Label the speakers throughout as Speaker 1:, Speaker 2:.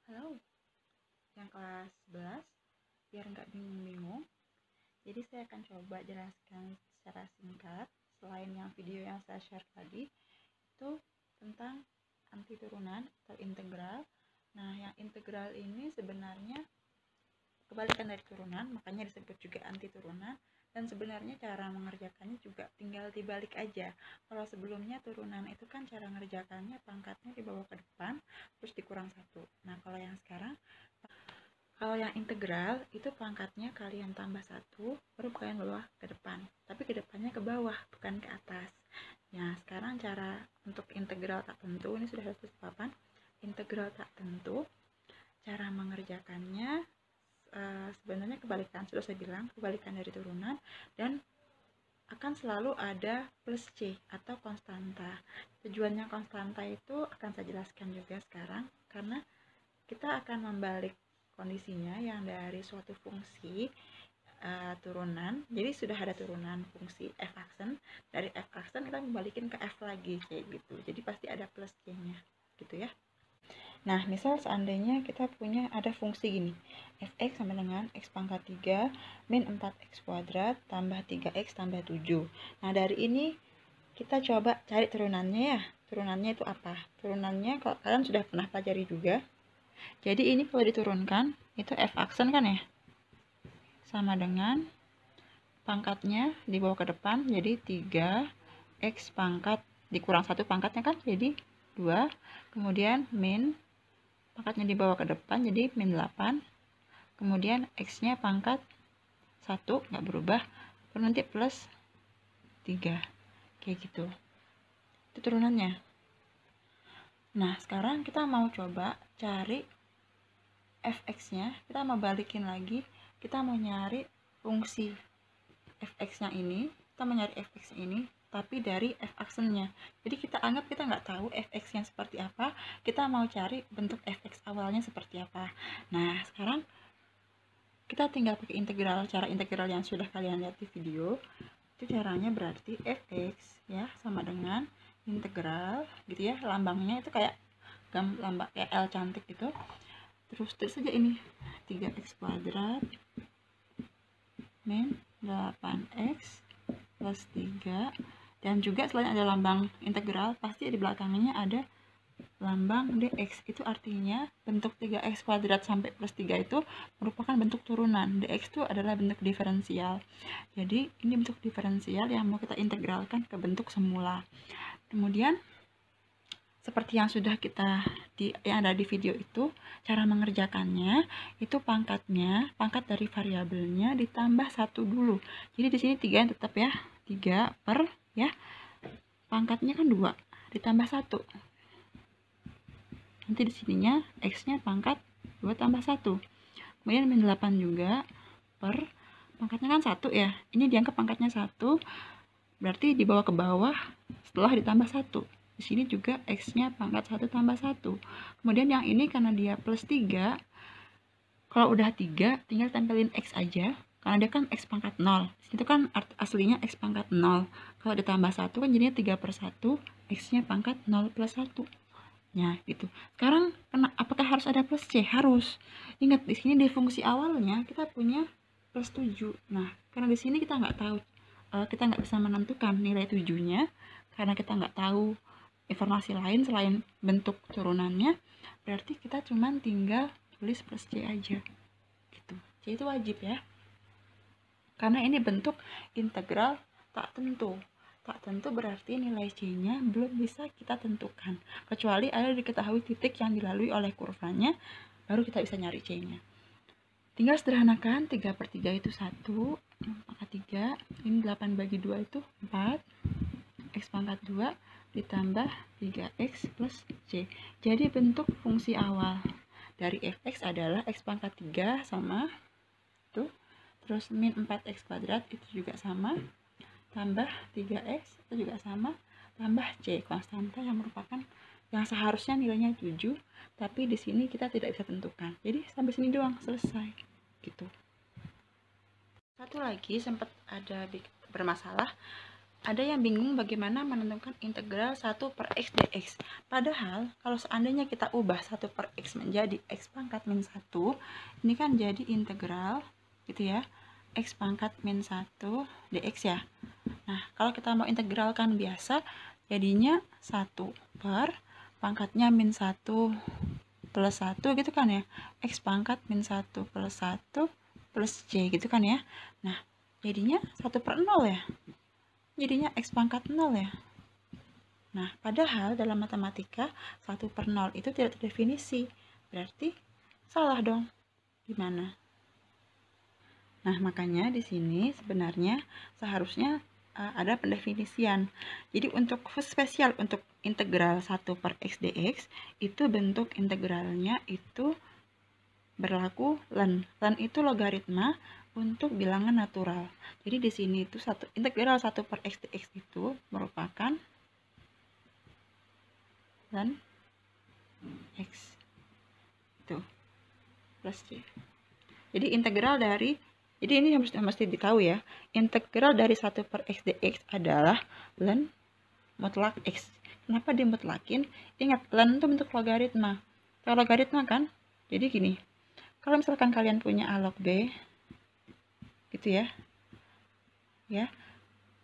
Speaker 1: Halo, yang kelas 11, biar nggak bingung-bingung. Jadi saya akan coba jelaskan secara singkat, selain yang video yang saya share tadi, itu tentang anti turunan atau integral. Nah, yang integral ini sebenarnya kebalikan dari turunan, makanya disebut juga anti turunan. Dan sebenarnya cara mengerjakannya juga tinggal dibalik aja. Kalau sebelumnya turunan itu kan cara mengerjakannya pangkatnya dibawa ke depan terus dikurang 1. Nah, kalau yang integral itu pangkatnya kalian tambah 1 baru kalian bawa ke depan, tapi ke depannya ke bawah bukan ke atas. Nah, sekarang cara untuk integral tak tentu ini sudah 108. Integral tak tentu cara mengerjakannya sebenarnya kebalikan, sudah saya bilang kebalikan dari turunan, dan akan selalu ada plus C atau konstanta. Tujuannya konstanta itu akan saya jelaskan juga sekarang, karena kita akan membalik kondisinya yang dari suatu fungsi turunan. Jadi sudah ada turunan fungsi f aksen, dari f aksen kita membalikin ke f lagi kayak gitu. Jadi pasti ada plus C-nya gitu ya. Nah, misal seandainya kita punya ada fungsi gini, fx sama dengan x pangkat 3 min 4x kuadrat tambah 3x tambah 7. Nah, dari ini kita coba cari turunannya ya. Turunannya itu apa? Turunannya kalau kalian sudah pernah pelajari juga. Jadi ini kalau diturunkan, itu f aksen kan ya? Sama dengan pangkatnya dibawa ke depan, jadi 3x pangkat dikurang 1 pangkatnya kan, jadi 2. Kemudian min pangkatnya dibawa ke depan jadi min 8, kemudian x nya pangkat 1 nggak berubah, baru nanti plus 3 kayak gitu. Itu turunannya. Nah, sekarang kita mau coba cari fx nya, kita mau balikin lagi, kita mau nyari fungsi fx nya ini, kita mau nyari fx ini tapi dari f aksennya. Jadi kita anggap kita nggak tahu fx yang seperti apa, kita mau cari bentuk fx awalnya seperti apa. Nah, sekarang kita tinggal pakai integral, cara integral yang sudah kalian lihat di video. Itu caranya berarti fx ya sama dengan integral gitu ya, lambangnya itu kayak lambang kayak L cantik gitu. Terus saja ini 3x kuadrat min 8x plus 3, dan juga selain ada lambang integral pasti di belakangnya ada lambang dx. Itu artinya bentuk 3x kuadrat sampai plus 3 itu merupakan bentuk turunan. Dx itu adalah bentuk diferensial. Jadi ini bentuk diferensial yang mau kita integralkan ke bentuk semula. Kemudian seperti yang sudah yang ada di video itu, cara mengerjakannya itu pangkat dari variabelnya ditambah 1 dulu. Jadi di sini 3 tetap ya, 3 per ya, pangkatnya kan 2 ditambah 1. Nanti di sininya x-nya pangkat 2 tambah 1. Kemudian min 8 juga per pangkatnya kan 1 ya. Ini dianggap pangkatnya 1, berarti dibawa ke bawah setelah ditambah 1. Di sini juga x-nya pangkat 1 tambah 1. Kemudian yang ini karena dia plus 3, kalau udah 3 tinggal tempelin x aja, karena dia kan x pangkat 0. Itu kan aslinya x pangkat 0. Kalau ditambah 1 kan jadinya 3 per 1, x-nya pangkat 0 plus 1. Nah, gitu. Sekarang apakah harus ada plus c? Harus. Ingat, di sini di fungsi awalnya kita punya plus 7. Nah, karena di sini kita nggak tahu, kita nggak bisa menentukan nilai 7-nya, karena kita nggak tahu informasi lain selain bentuk turunannya, berarti kita cuman tinggal tulis plus C aja gitu. C itu wajib ya, karena ini bentuk integral tak tentu. Tak tentu berarti nilai C nya belum bisa kita tentukan, kecuali ada diketahui titik yang dilalui oleh kurvanya, baru kita bisa nyari C nya. Tinggal sederhanakan, 3 per 3 itu 1, maka 3, ini 8 bagi 2 itu 4, x pangkat 2 ditambah 3x plus c. Jadi bentuk fungsi awal dari fx adalah x pangkat 3 sama tuh, terus min 4x kuadrat itu juga sama, tambah 3x itu juga sama, tambah c konstanta yang merupakan yang seharusnya nilainya 7, tapi di sini kita tidak bisa tentukan. Jadi sampai sini doang, selesai gitu. Satu lagi sempat ada bermasalah, ada yang bingung bagaimana menentukan integral 1 per x dx. Padahal kalau seandainya kita ubah 1 per x menjadi x pangkat min 1, ini kan jadi integral gitu ya, x pangkat min 1 dx ya. Nah, kalau kita mau integralkan biasa, jadinya 1 per pangkatnya min 1 plus 1 gitu kan ya, x pangkat min 1 plus 1 plus c gitu kan ya. Nah, jadinya 1 per 0 ya, jadinya x pangkat 0 ya. Nah, padahal dalam matematika 1 per 0 itu tidak terdefinisi, berarti salah dong. Gimana? Nah, makanya di sini sebenarnya seharusnya ada pendefinisian. Jadi untuk spesial untuk integral 1 per x dx, itu bentuk integralnya itu berlaku ln. Ln itu logaritma untuk bilangan natural. Jadi di sini itu integral 1 per x dx itu merupakan ln x itu plus c. Jadi integral dari, jadi ini mesti ditahu ya, integral dari 1 per x dx adalah ln mutlak x. Kenapa dimutlakin? Ingat, ln itu bentuk logaritma. Kalau logaritma kan, jadi gini, kalau misalkan kalian punya a log b gitu ya,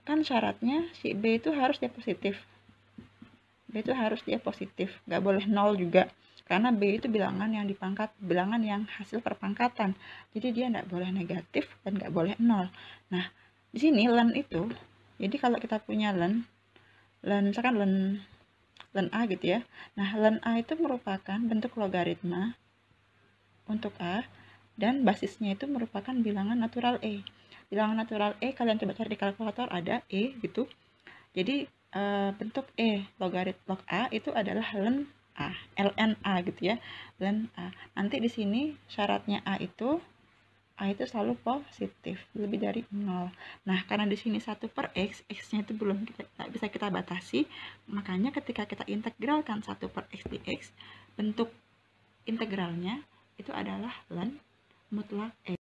Speaker 1: kan syaratnya si b itu harus dia positif, nggak boleh 0 juga, karena b itu bilangan yang dipangkat, bilangan yang hasil perpangkatan, jadi dia nggak boleh negatif dan nggak boleh 0. Nah, di sini ln itu, jadi kalau kita punya ln misalkan ln a gitu ya, nah ln a itu merupakan bentuk logaritma untuk a, dan basisnya itu merupakan bilangan natural e. Bilangan natural e kalian coba cari di kalkulator, ada e gitu. Jadi bentuk e logarit log a itu adalah ln a gitu ya, ln a. Nanti di sini syaratnya a itu selalu positif, lebih dari 0. Nah, karena di sini 1 per x, x-nya itu belum bisa kita batasi, makanya ketika kita integralkan 1 per x dx, bentuk integralnya itu adalah ln mutlak x.